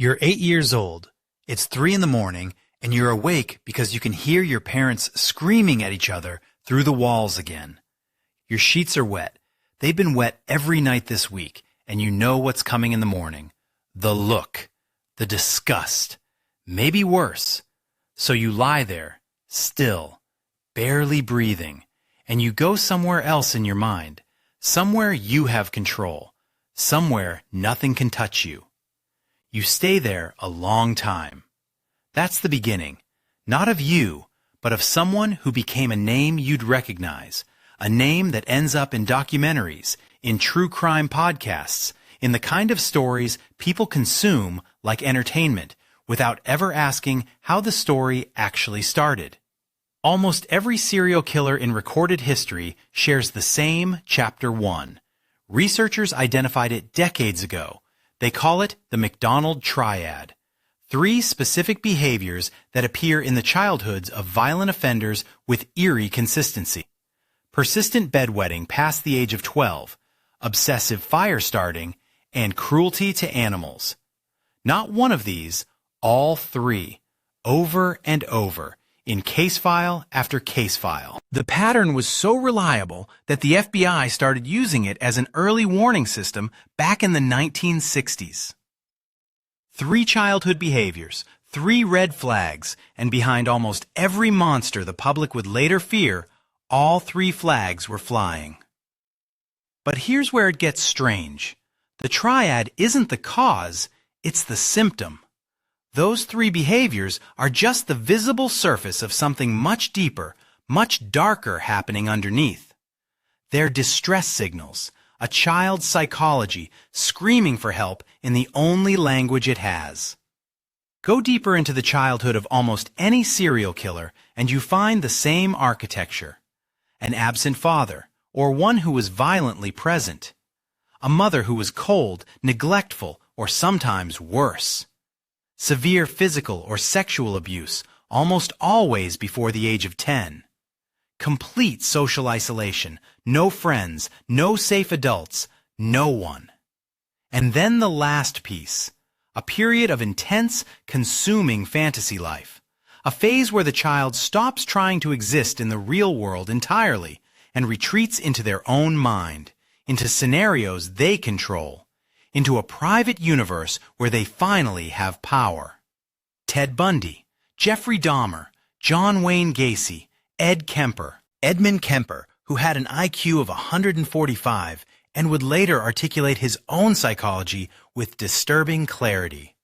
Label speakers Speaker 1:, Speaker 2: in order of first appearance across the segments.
Speaker 1: You're 8 years old. It's 3 in the morning, and you're awake because you can hear your parents screaming at each other through the walls again. Your sheets are wet. They've been wet every night this week, and you know what's coming in the morning. The look, the disgust, maybe worse. So you lie there, still, barely breathing, and you go somewhere else in your mind, somewhere you have control, somewhere nothing can touch you. You stay there a long time. That's the beginning, not of you, but of someone who became a name you'd recognize, a name that ends up in documentaries, in true crime podcasts, in the kind of stories people consume like entertainment, without ever asking how the story actually started. Almost every serial killer in recorded history shares the same Chapter 1. Researchers identified it decades ago. They call it the McDonald Triad. 3 specific behaviors that appear in the childhoods of violent offenders with eerie consistency. Persistent bedwetting past the age of 12, obsessive fire starting, and cruelty to animals. Not one of these, all 3, over and over, in case file after case file. The pattern was so reliable that the FBI started using it as an early warning system back in the 1960s. 3 childhood behaviors, 3 red flags, and behind almost every monster the public would later fear, all 3 flags were flying. But here's where it gets strange. The triad isn't the cause, it's the symptom. Those 3 behaviors are just the visible surface of something much deeper, much darker happening underneath. They're distress signals, a child's psychology screaming for help in the only language it has. Go deeper into the childhood of almost any serial killer and you find the same architecture. An absent father, or one who was violently present. A mother who was cold, neglectful, or sometimes worse. Severe physical or sexual abuse, almost always before the age of 10. Complete social isolation, no friends, no safe adults, no one. And then the last piece, a period of intense, consuming fantasy life. A phase where the child stops trying to exist in the real world entirely and retreats into their own mind, into scenarios they control, into a private universe where they finally have power. Ted Bundy, Jeffrey Dahmer, John Wayne Gacy, Ed Kemper, Edmund Kemper, who had an IQ of 145 and would later articulate his own psychology with disturbing clarity.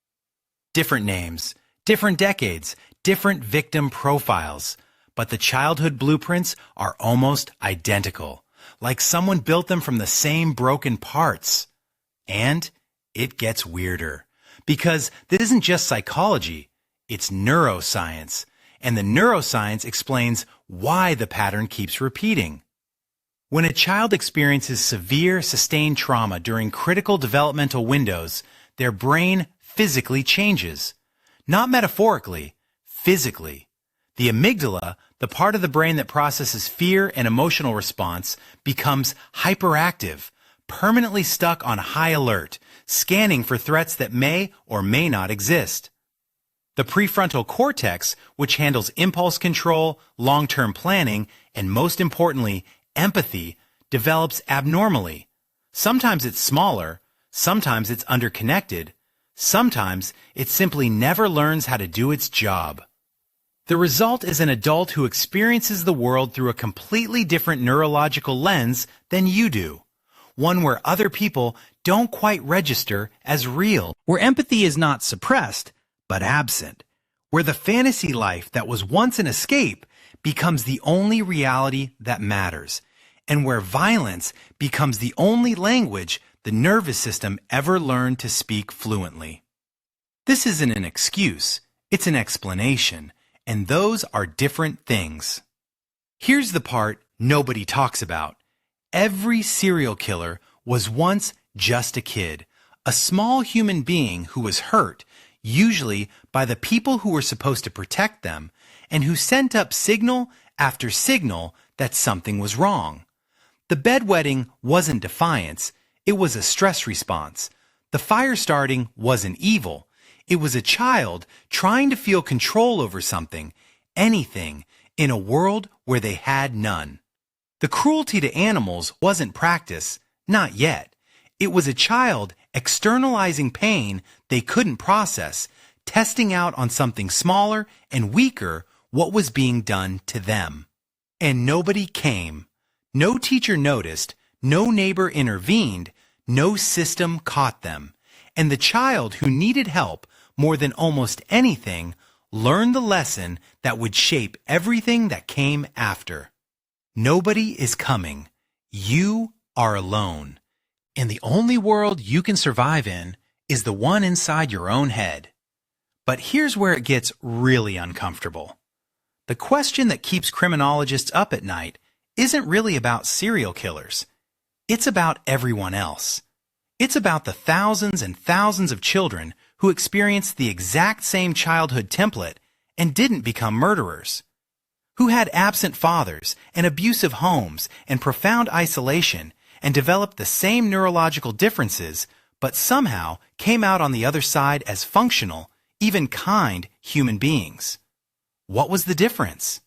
Speaker 1: Different names, different decades, different victim profiles, but the childhood blueprints are almost identical, like someone built them from the same broken parts. And it gets weirder, because this isn't just psychology, it's neuroscience, and the neuroscience explains why the pattern keeps repeating. When a child experiences severe, sustained trauma during critical developmental windows, their brain physically changes. Not metaphorically, physically. The amygdala, the part of the brain that processes fear and emotional response, becomes hyperactive, permanently stuck on high alert, scanning for threats that may or may not exist. The prefrontal cortex, which handles impulse control, long-term planning, and most importantly, empathy, develops abnormally. Sometimes it's smaller, sometimes it's underconnected, sometimes it simply never learns how to do its job. The result is an adult who experiences the world through a completely different neurological lens than you do. One where other people don't quite register as real. Where empathy is not suppressed, but absent. Where the fantasy life that was once an escape becomes the only reality that matters. And where violence becomes the only language the nervous system ever learned to speak fluently. This isn't an excuse, it's an explanation. And those are different things. Here's the part nobody talks about. Every serial killer was once just a kid, a small human being who was hurt, usually by the people who were supposed to protect them, and who sent up signal after signal that something was wrong. The bedwetting wasn't defiance, it was a stress response. The fire starting wasn't evil, It was a child trying to feel control over something, anything, in a world where they had none. The cruelty to animals wasn't practice, not yet. It was a child externalizing pain they couldn't process, testing out on something smaller and weaker what was being done to them. And nobody came. No teacher noticed, no neighbor intervened, no system caught them. And the child who needed help more than almost anything learned the lesson that would shape everything that came after. Nobody is coming. You are alone. And the only world you can survive in is the one inside your own head. But here's where it gets really uncomfortable. The question that keeps criminologists up at night isn't really about serial killers. It's about everyone else. It's about the thousands and thousands of children who experienced the exact same childhood template and didn't become murderers, who had absent fathers and abusive homes and profound isolation and developed the same neurological differences, but somehow came out on the other side as functional, even kind human beings. What was the difference?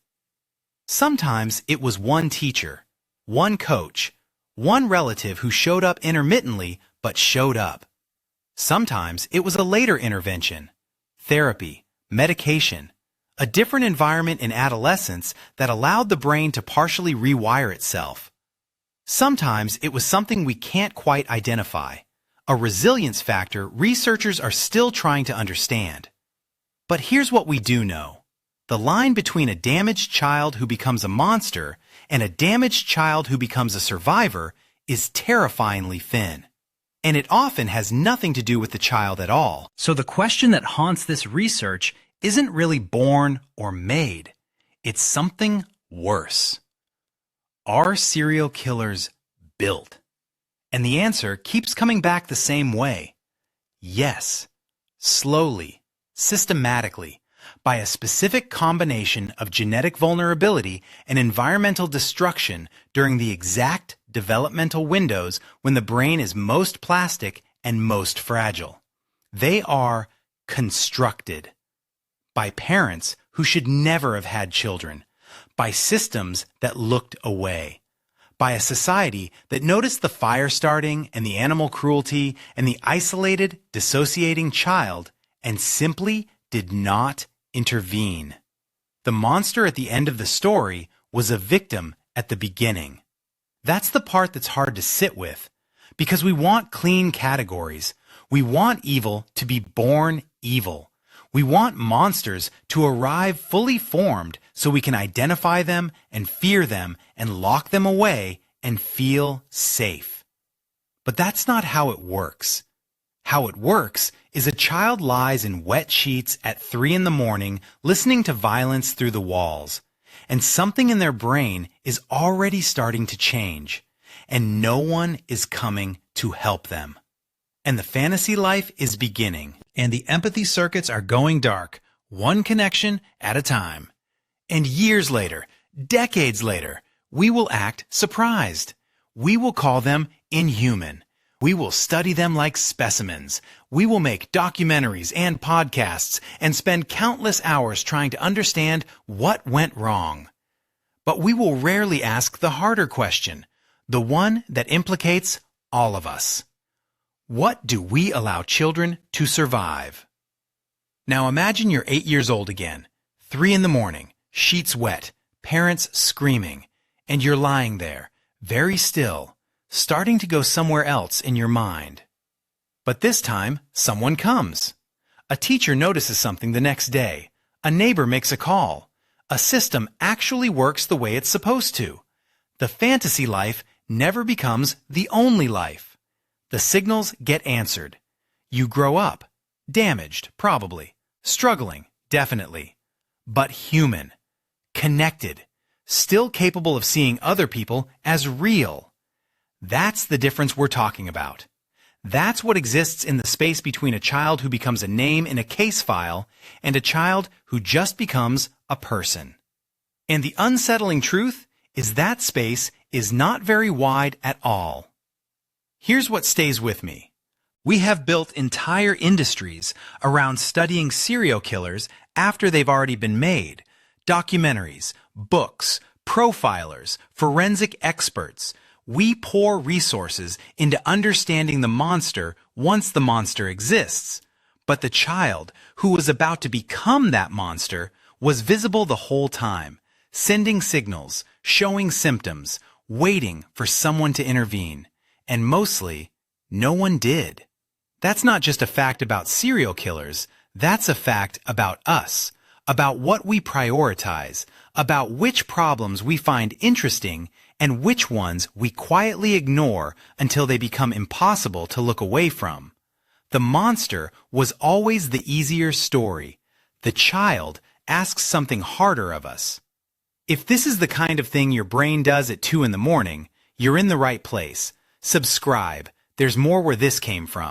Speaker 1: Sometimes it was one teacher, one coach, one relative who showed up intermittently but showed up. Sometimes it was a later intervention, therapy, medication, a different environment in adolescence that allowed the brain to partially rewire itself. Sometimes it was something we can't quite identify, a resilience factor researchers are still trying to understand. But here's what we do know. The line between a damaged child who becomes a monster and a damaged child who becomes a survivor is terrifyingly thin. And it often has nothing to do with the child at all. So the question that haunts this research isn't really born or made. It's something worse. Are serial killers built? And the answer keeps coming back the same way. Yes. Slowly, systematically, by a specific combination of genetic vulnerability and environmental destruction during the exact developmental windows when the brain is most plastic and most fragile. They are constructed by parents who should never have had children, by systems that looked away, by a society that noticed the fire starting and the animal cruelty and the isolated, dissociating child and simply did not intervene. The monster at the end of the story was a victim at the beginning. That's the part that's hard to sit with, because we want clean categories. We want evil to be born evil. We want monsters to arrive fully formed so we can identify them and fear them and lock them away and feel safe. But that's not how it works. How it works is a child lies in wet sheets at 3 a.m. listening to violence through the walls, and something in their brain is already starting to change, and no one is coming to help them. And the fantasy life is beginning, and the empathy circuits are going dark, one connection at a time. And years later, decades later, we will act surprised. We will call them inhuman. We will study them like specimens. We will make documentaries and podcasts and spend countless hours trying to understand what went wrong. But we will rarely ask the harder question, the one that implicates all of us. What do we allow children to survive? Now imagine you're 8 years old again, 3 a.m, sheets wet, parents screaming, and you're lying there, very still, starting to go somewhere else in your mind. But this time, someone comes. A teacher notices something the next day. A neighbor makes a call. A system actually works the way it's supposed to. The fantasy life never becomes the only life. The signals get answered. You grow up. Damaged, probably. Struggling, definitely. But human. Connected. Still capable of seeing other people as real. That's the difference we're talking about. That's what exists in the space between a child who becomes a name in a case file and a child who just becomes a person. And the unsettling truth is that space is not very wide at all. Here's what stays with me. We have built entire industries around studying serial killers after they've already been made. Documentaries, books, profilers, forensic experts. We pour resources into understanding the monster once the monster exists. But the child, who was about to become that monster, was visible the whole time, sending signals, showing symptoms, waiting for someone to intervene. And mostly, no one did. That's not just a fact about serial killers, that's a fact about us, about what we prioritize, about which problems we find interesting and which ones we quietly ignore until they become impossible to look away from. The monster was always the easier story. The child asks something harder of us. If this is the kind of thing your brain does at 2 in the morning, you're in the right place. Subscribe. There's more where this came from.